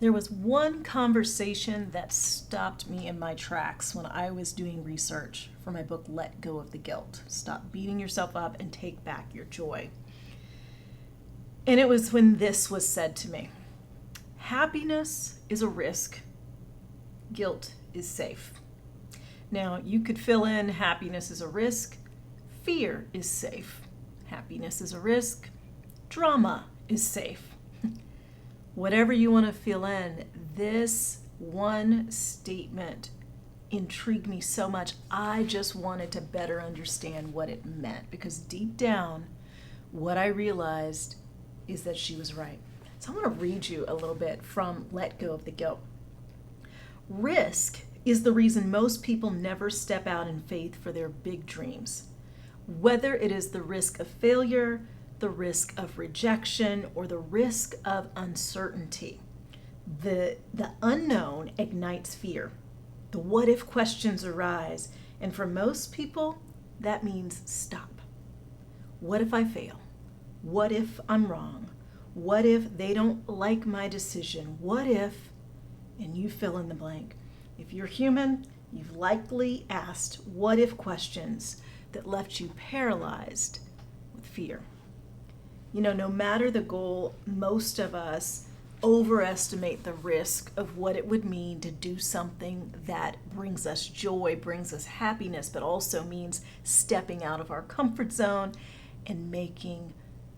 There was one conversation that stopped me in my tracks when I was doing research for my book, Let Go of the Guilt. Stop beating yourself up and take back your joy. And it was when this was said to me. Happiness is a risk. Guilt is safe. Now, you could fill in happiness is a risk. Fear is safe. Happiness is a risk. Drama is safe. Whatever you want to fill in, this one statement intrigued me so much. I just wanted to better understand what it meant, because deep down, what I realized is that she was right. So I want to read you a little bit from Let Go of the Guilt. Risk is the reason most people never step out in faith for their big dreams. Whether it is the risk of failure, the risk of rejection, or the risk of uncertainty. The unknown ignites fear. The what if questions arise, and for most people, that means stop. What if I fail? What if I'm wrong? What if they don't like my decision? What if, and you fill in the blank. If you're human, you've likely asked what if questions that left you paralyzed with fear. You know, no matter the goal, most of us overestimate the risk of what it would mean to do something that brings us joy, brings us happiness, but also means stepping out of our comfort zone and making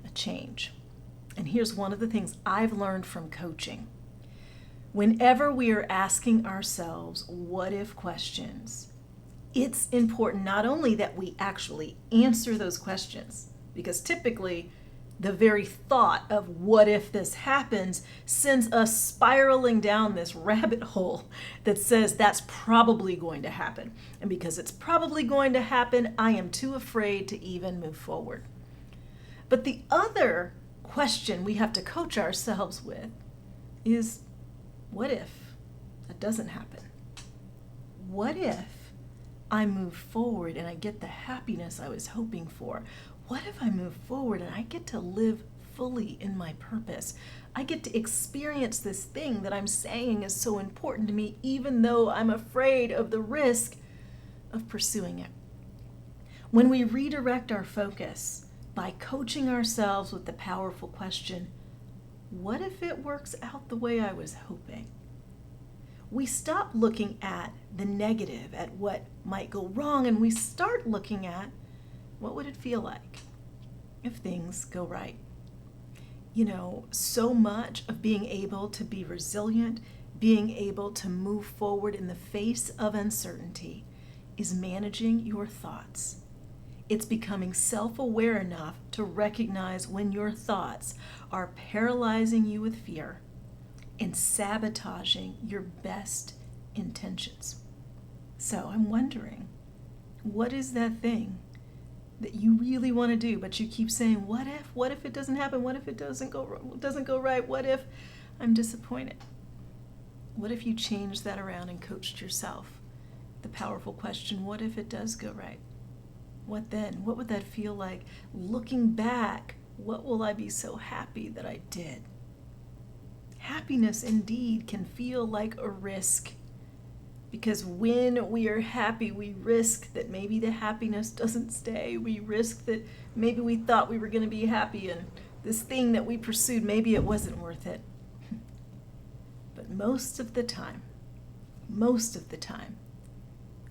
a change. And here's one of the things I've learned from coaching. Whenever we are asking ourselves what if questions, it's important not only that we actually answer those questions, because typically the very thought of what if this happens sends us spiraling down this rabbit hole that says that's probably going to happen. And because it's probably going to happen, I am too afraid to even move forward. But the other question we have to coach ourselves with is, what if that doesn't happen? What if I move forward and I get the happiness I was hoping for? What if I move forward and I get to live fully in my purpose? I get to experience this thing that I'm saying is so important to me, even though I'm afraid of the risk of pursuing it. When we redirect our focus by coaching ourselves with the powerful question, what if it works out the way I was hoping? We stop looking at the negative, at what might go wrong, and we start looking at what would it feel like if things go right? You know, so much of being able to be resilient, being able to move forward in the face of uncertainty, is managing your thoughts. It's becoming self-aware enough to recognize when your thoughts are paralyzing you with fear and sabotaging your best intentions. So I'm wondering, what is that thing that you really want to do, but you keep saying, what if it doesn't happen? What if it doesn't go right? What if I'm disappointed? What if you changed that around and coached yourself? The powerful question, what if it does go right? What then? What would that feel like? Looking back, what will I be so happy that I did? Happiness indeed can feel like a risk, because when we are happy, we risk that maybe the happiness doesn't stay. We risk that maybe we thought we were going to be happy and this thing that we pursued, maybe it wasn't worth it. But most of the time,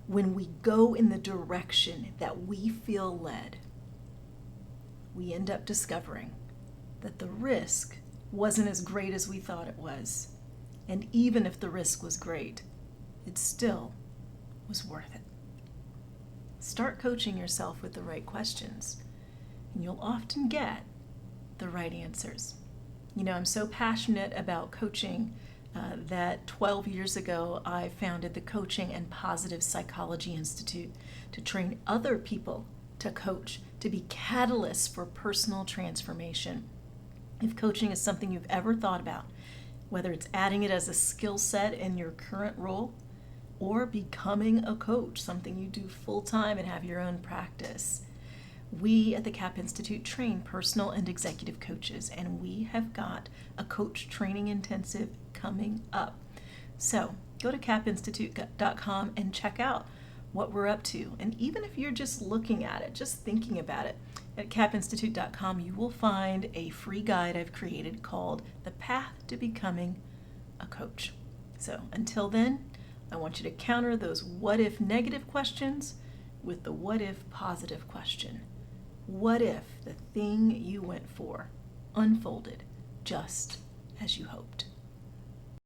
when we go in the direction that we feel led, we end up discovering that the risk wasn't as great as we thought it was. And even if the risk was great, it still was worth it. Start coaching yourself with the right questions, and you'll often get the right answers. You know, I'm so passionate about coaching that 12 years ago I founded the Coaching and Positive Psychology Institute to train other people to coach, to be catalysts for personal transformation. If coaching is something you've ever thought about, whether it's adding it as a skill set in your current role or becoming a coach, something you do full-time and have your own practice, we at the CAP Institute train personal and executive coaches, and we have got a coach training intensive coming up. So go to capinstitute.com and check out what we're up to. And even if you're just looking at it, just thinking about it, at capinstitute.com you will find a free guide I've created called The Path to Becoming a Coach. So until then, I want you to counter those what if negative questions with the what if positive question. What if the thing you went for unfolded just as you hoped?